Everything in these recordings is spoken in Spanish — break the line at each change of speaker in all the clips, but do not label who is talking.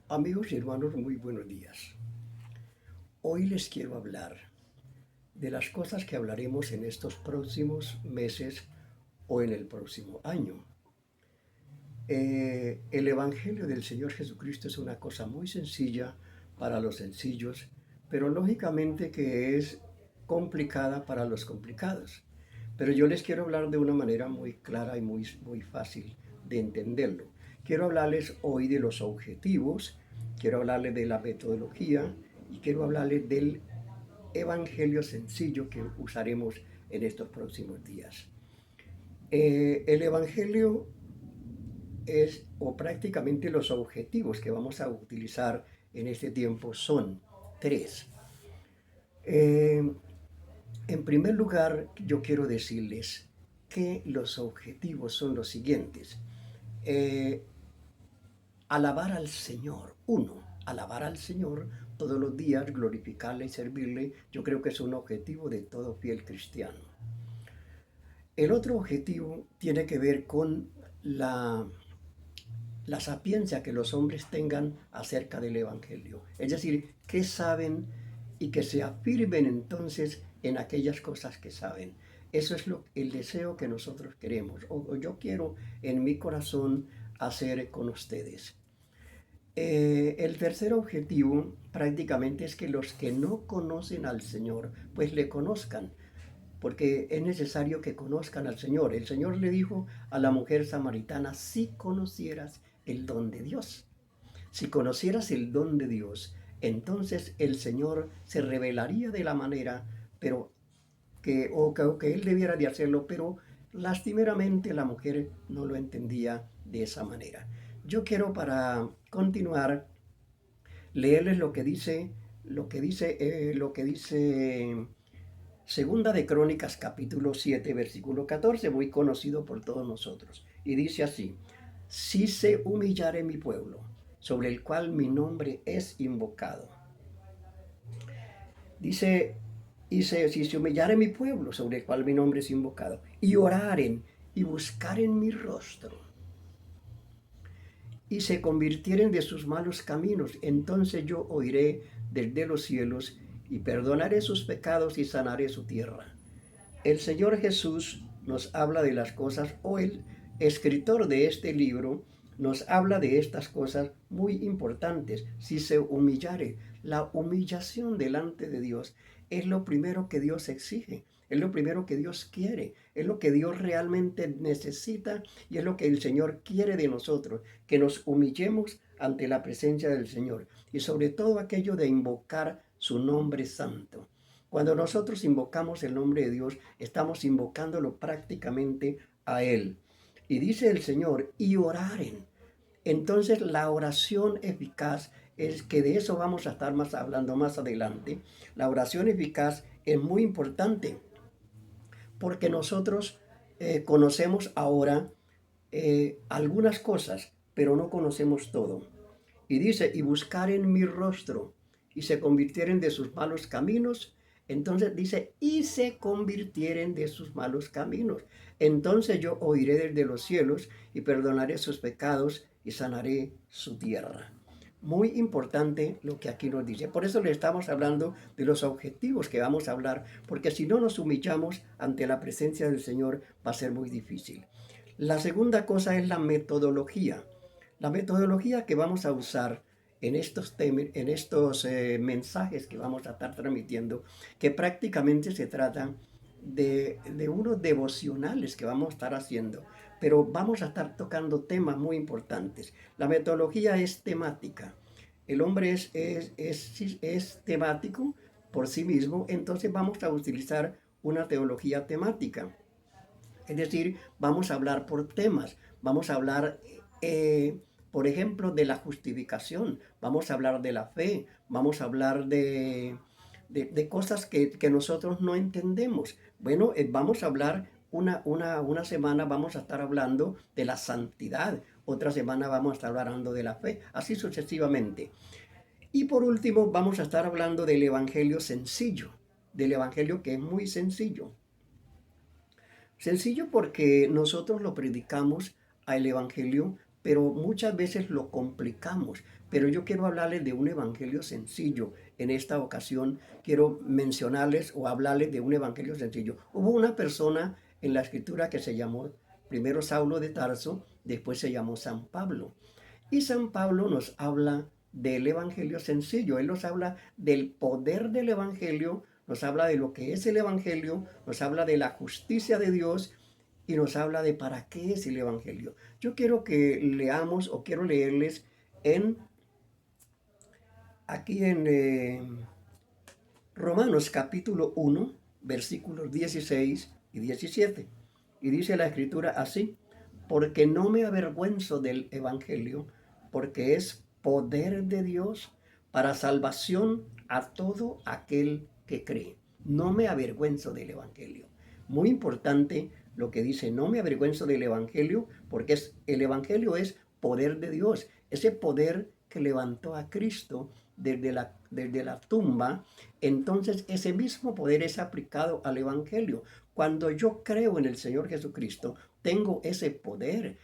Amigos y hermanos, muy buenos días. Hoy les quiero hablar de las cosas que hablaremos en estos próximos meses o en el próximo año. El Evangelio del Señor Jesucristo es una cosa muy sencilla para los sencillos, pero lógicamente que es complicada para los complicados. Pero yo les quiero hablar de una manera muy clara y muy fácil de entenderlo. Quiero hablarles hoy de los objetivos, quiero hablarles de la metodología y quiero hablarles del evangelio sencillo que usaremos en estos próximos días. El evangelio es, o prácticamente los objetivos que vamos a utilizar en este tiempo son tres. Eh, En primer lugar, yo quiero decirles que los objetivos son los siguientes. Eh, Alabar al Señor. Uno, alabar al Señor todos los días, glorificarle y servirle. Yo creo que es un objetivo de todo fiel cristiano. El otro objetivo tiene que ver con la sapiencia que los hombres tengan acerca del Evangelio. Es decir, que saben y que se afirmen entonces en aquellas cosas que saben. Eso es el deseo que nosotros queremos, o yo quiero en mi corazón hacer con ustedes. El tercer objetivo prácticamente es que los que no conocen al Señor, pues le conozcan, porque es necesario que conozcan al Señor. El Señor le dijo a la mujer samaritana, si conocieras el don de Dios, si conocieras el don de Dios, entonces el Señor se revelaría de la manera, pero que él debiera de hacerlo, pero lastimeramente la mujer no lo entendía de esa manera. Yo quiero para continuar leerles lo que dice Segunda de Crónicas, capítulo 7, versículo 14, muy conocido por todos nosotros. Y dice así: si se humillare mi pueblo, sobre el cual mi nombre es invocado. Dice, si se humillare mi pueblo, sobre el cual mi nombre es invocado, y oraren y buscaren mi rostro, y se convirtieren de sus malos caminos, entonces yo oiré desde los cielos y perdonaré sus pecados y sanaré su tierra. El Señor Jesús nos habla de las cosas, o el escritor de este libro nos habla de estas cosas muy importantes. Si se humillare, la humillación delante de Dios es lo primero que Dios exige, es lo primero que Dios quiere, es lo que Dios realmente necesita y es lo que el Señor quiere de nosotros, que nos humillemos ante la presencia del Señor y sobre todo aquello de invocar su nombre santo. Cuando nosotros invocamos el nombre de Dios, estamos invocándolo prácticamente a Él. Y dice el Señor, y oraren. Entonces la oración eficaz es que de eso vamos a estar hablando más adelante. La oración eficaz es muy importante porque nosotros conocemos ahora algunas cosas, pero no conocemos todo. Y dice, y buscar en mi rostro, y se convirtieren de sus malos caminos. Entonces dice, y se convirtieren de sus malos caminos. Entonces yo oiré desde los cielos y perdonaré sus pecados y sanaré su tierra. Muy importante lo que aquí nos dice. Por eso le estamos hablando de los objetivos que vamos a hablar, porque si no nos humillamos ante la presencia del Señor va a ser muy difícil. La segunda cosa es la metodología. La metodología que vamos a usar en estos mensajes que vamos a estar transmitiendo, que prácticamente se trata de unos devocionales que vamos a estar haciendo, pero vamos a estar tocando temas muy importantes. La metodología es temática. El hombre es temático por sí mismo, entonces vamos a utilizar una teología temática. Es decir, vamos a hablar por temas, vamos a hablar, por ejemplo, de la justificación, vamos a hablar de la fe, vamos a hablar de cosas que nosotros no entendemos. Bueno, vamos a hablar una semana, vamos a estar hablando de la santidad, otra semana vamos a estar hablando de la fe, así sucesivamente. Y por último, vamos a estar hablando del evangelio sencillo, del evangelio que es muy sencillo. Sencillo porque nosotros lo predicamos al Evangelio pero muchas veces lo complicamos. Pero yo quiero hablarles de un evangelio sencillo. En esta ocasión quiero mencionarles o hablarles de un evangelio sencillo. Hubo una persona en la escritura que se llamó primero Saulo de Tarso, después se llamó San Pablo. Y San Pablo nos habla del evangelio sencillo. Él nos habla del poder del evangelio, nos habla de lo que es el evangelio, nos habla de la justicia de Dios y nos habla de para qué es el evangelio. Yo quiero que leamos o quiero leerles en aquí en Romanos capítulo 1, versículos 16 y 17. Y dice la escritura así: porque no me avergüenzo del evangelio, porque es poder de Dios para salvación a todo aquel que cree. No me avergüenzo del evangelio. Muy importante lo que dice: no me avergüenzo del evangelio, porque el evangelio es poder de Dios, ese poder que levantó a Cristo desde la tumba. Entonces ese mismo poder es aplicado al evangelio. Cuando yo creo en el Señor Jesucristo, tengo ese poder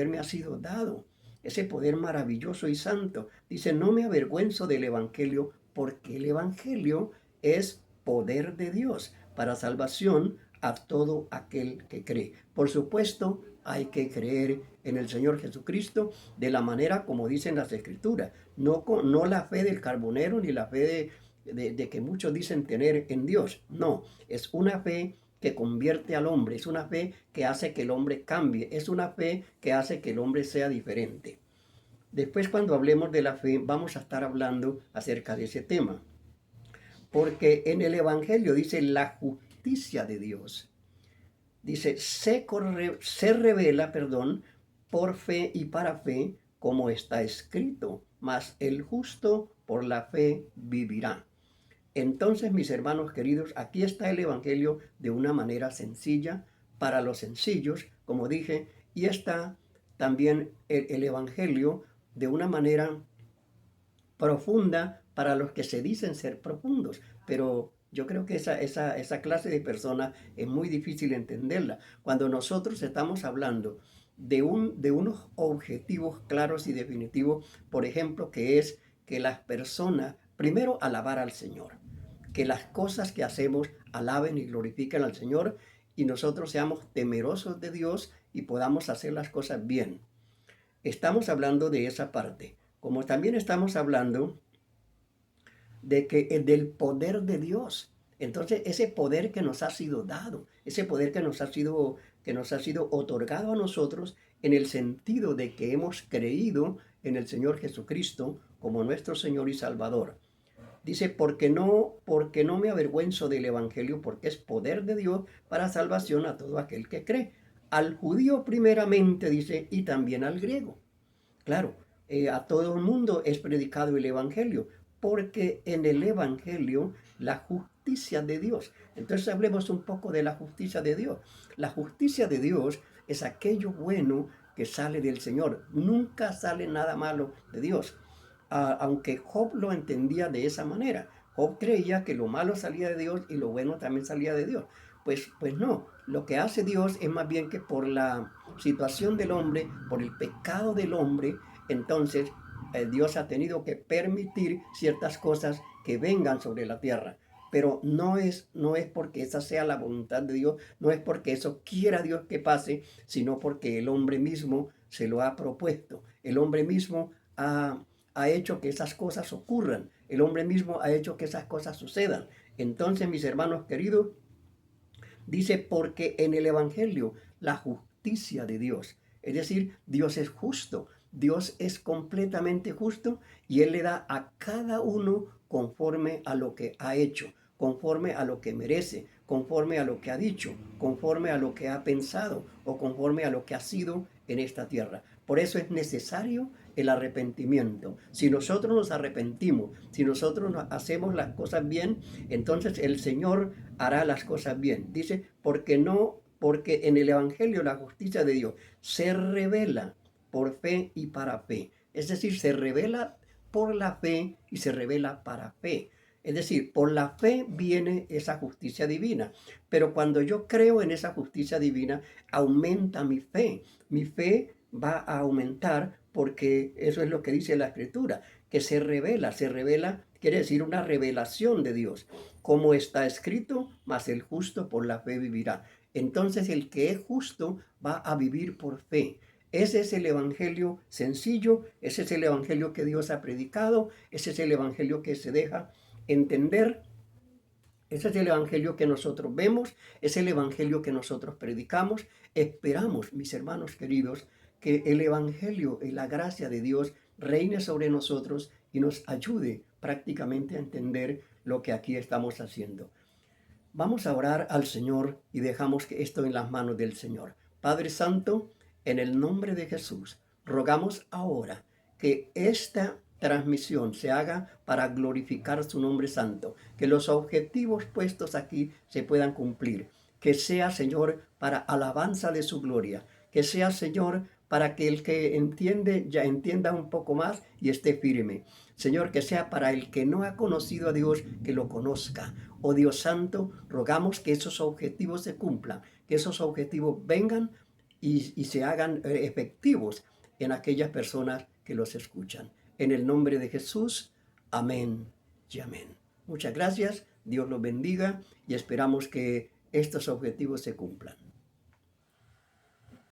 me ha sido dado, ese poder maravilloso y santo. Dice: no me avergüenzo del evangelio, porque el evangelio es poder de Dios para salvación a todo aquel que cree. Por supuesto, hay que creer en el Señor Jesucristo de la manera como dicen las Escrituras, no la fe del carbonero ni la fe de que muchos dicen tener en Dios. No, es una fe que convierte al hombre, es una fe que hace que el hombre cambie, es una fe que hace que el hombre sea diferente. Después, cuando hablemos de la fe, vamos a estar hablando acerca de ese tema, porque en el Evangelio dice la justicia de Dios. Dice: se revela, por fe y para fe, como está escrito, mas el justo por la fe vivirá. Entonces, mis hermanos queridos, aquí está el Evangelio de una manera sencilla, para los sencillos, como dije, y está también el Evangelio de una manera profunda para los que se dicen ser profundos. Pero yo creo que esa clase de persona es muy difícil entenderla. Cuando nosotros estamos hablando de unos objetivos claros y definitivos, por ejemplo, que es que las personas, primero, alabar al Señor, que las cosas que hacemos alaben y glorifiquen al Señor, y nosotros seamos temerosos de Dios y podamos hacer las cosas bien. Estamos hablando de esa parte, como también estamos hablando del poder de Dios. Entonces, ese poder que nos ha sido dado, ese poder que nos ha sido otorgado a nosotros, en el sentido de que hemos creído en el Señor Jesucristo como nuestro Señor y Salvador. Dice: porque no me avergüenzo del evangelio, porque es poder de Dios para salvación a todo aquel que cree. Al judío primeramente, dice, y también al griego. Claro, a todo el mundo es predicado el evangelio, porque en el evangelio la justicia de Dios. Entonces hablemos un poco de la justicia de Dios. La justicia de Dios es aquello bueno que sale del Señor. Nunca sale nada malo de Dios. Aunque Job lo entendía de esa manera. Job creía que lo malo salía de Dios y lo bueno también salía de Dios. Pues no, lo que hace Dios es más bien que por la situación del hombre, por el pecado del hombre, entonces Dios ha tenido que permitir ciertas cosas que vengan sobre la tierra. Pero no es porque esa sea la voluntad de Dios, no es porque eso quiera Dios que pase, sino porque el hombre mismo se lo ha propuesto. El hombre mismo ha hecho que esas cosas ocurran. El hombre mismo ha hecho que esas cosas sucedan. Entonces, mis hermanos queridos, dice: porque en el Evangelio la justicia de Dios, es decir, Dios es justo, Dios es completamente justo, y Él le da a cada uno conforme a lo que ha hecho, conforme a lo que merece, conforme a lo que ha dicho, conforme a lo que ha pensado o conforme a lo que ha sido en esta tierra. Por eso es necesario el arrepentimiento. Si nosotros nos arrepentimos, si nosotros hacemos las cosas bien, entonces el Señor hará las cosas bien. Dice: porque en el Evangelio la justicia de Dios se revela por fe y para fe. Es decir, se revela por la fe y se revela para fe. Es decir, por la fe viene esa justicia divina. Pero cuando yo creo en esa justicia divina, aumenta mi fe. Mi fe va a aumentar porque eso es lo que dice la Escritura, que se revela, quiere decir una revelación de Dios. Como está escrito, mas el justo por la fe vivirá. Entonces el que es justo va a vivir por fe. Ese es el evangelio sencillo, ese es el evangelio que Dios ha predicado, ese es el evangelio que se deja entender. Ese es el evangelio que nosotros vemos, es el evangelio que nosotros predicamos. Esperamos, mis hermanos queridos, que el evangelio y la gracia de Dios reine sobre nosotros y nos ayude prácticamente a entender lo que aquí estamos haciendo. Vamos a orar al Señor y dejamos que esto en las manos del Señor. Padre Santo, en el nombre de Jesús, rogamos ahora que esta transmisión se haga para glorificar su nombre santo, que los objetivos puestos aquí se puedan cumplir, que sea, Señor, para alabanza de su gloria, que sea, Señor, para que el que entiende ya entienda un poco más y esté firme. Señor, que sea para el que no ha conocido a Dios, que lo conozca. Oh Dios Santo, rogamos que esos objetivos se cumplan, que esos objetivos vengan y se hagan efectivos en aquellas personas que los escuchan. En el nombre de Jesús, amén y amén. Muchas gracias, Dios los bendiga y esperamos que estos objetivos se cumplan.